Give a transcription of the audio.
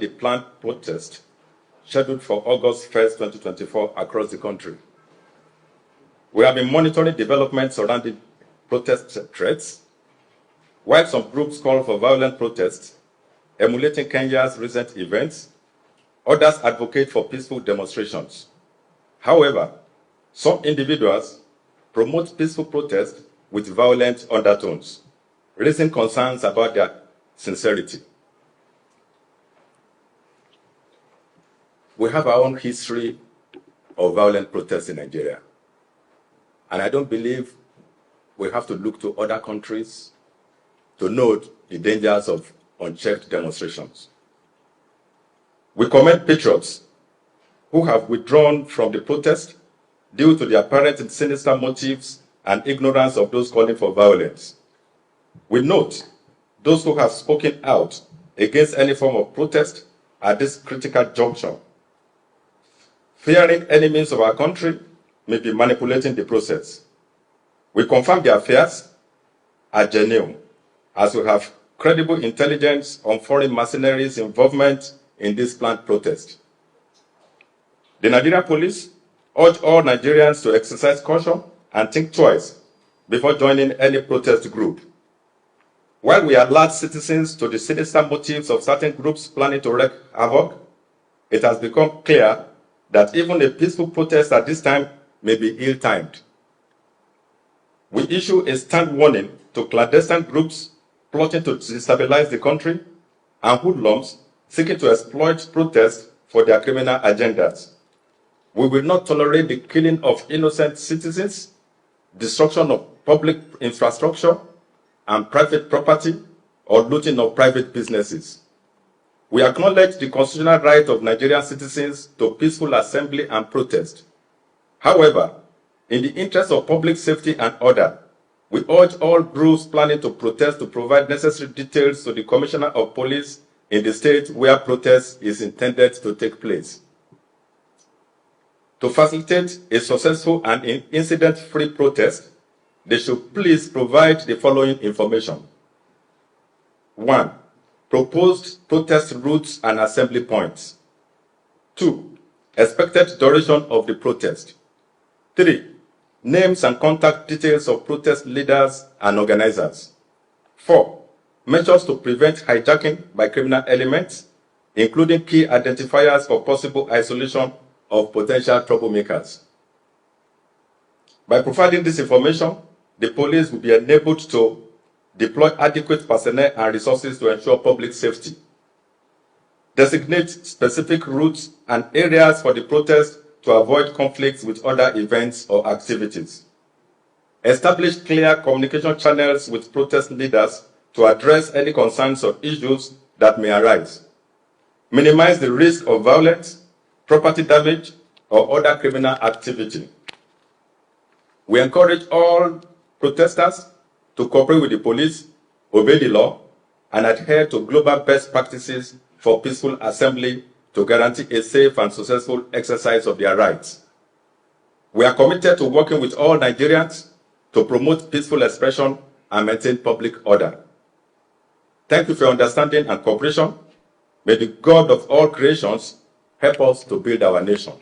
the planned protest scheduled for August 1st, 2024 across the country. We have been monitoring developments surrounding protest threats. While some groups call for violent protests, emulating Kenya's recent events, others advocate for peaceful demonstrations. However, some individuals promote peaceful protest with violent undertones, raising concerns about their sincerity. We have our own history of violent protests in Nigeria, and I don't believe we have to look to other countries to note the dangers of unchecked demonstrations. We commend patriots who have withdrawn from the protest due to the apparent sinister motives and ignorance of those calling for violence. We note those who have spoken out against any form of protest at this critical juncture, fearing enemies of our country may be manipulating the process. We confirm their fears are genuine, as we have credible intelligence on foreign mercenaries' involvement in this planned protest. The Nigerian police urge all Nigerians to exercise caution and think twice before joining any protest group. While we alert citizens to the sinister motives of certain groups planning to wreak havoc, it has become clear that even a peaceful protest at this time may be ill-timed. We issue a stern warning to clandestine groups plotting to destabilize the country and hoodlums seeking to exploit protests for their criminal agendas. We will not tolerate the killing of innocent citizens, destruction of public infrastructure and private property, or looting of private businesses. We acknowledge the constitutional right of Nigerian citizens to peaceful assembly and protest. However, in the interest of public safety and order, we urge all groups planning to protest to provide necessary details to the Commissioner of Police in the state where protest is intended to take place. To facilitate a successful and incident-free protest, they should please provide the following information. 1. Proposed protest routes and assembly points. 2. Expected duration of the protest. 3. Names and contact details of protest leaders and organizers. 4. Measures to prevent hijacking by criminal elements, including key identifiers for possible isolation of potential troublemakers. By providing this information, the police will be enabled to deploy adequate personnel and resources to ensure public safety, designate specific routes and areas for the protest to avoid conflicts with other events or activities, establish clear communication channels with protest leaders to address any concerns or issues that may arise, minimize the risk of violence, property damage, or other criminal activity. We encourage all protesters to cooperate with the police, obey the law, and adhere to global best practices for peaceful assembly to guarantee a safe and successful exercise of their rights. We are committed to working with all Nigerians to promote peaceful expression and maintain public order. Thank you for your understanding and cooperation. May the God of all creations help us to build our nation.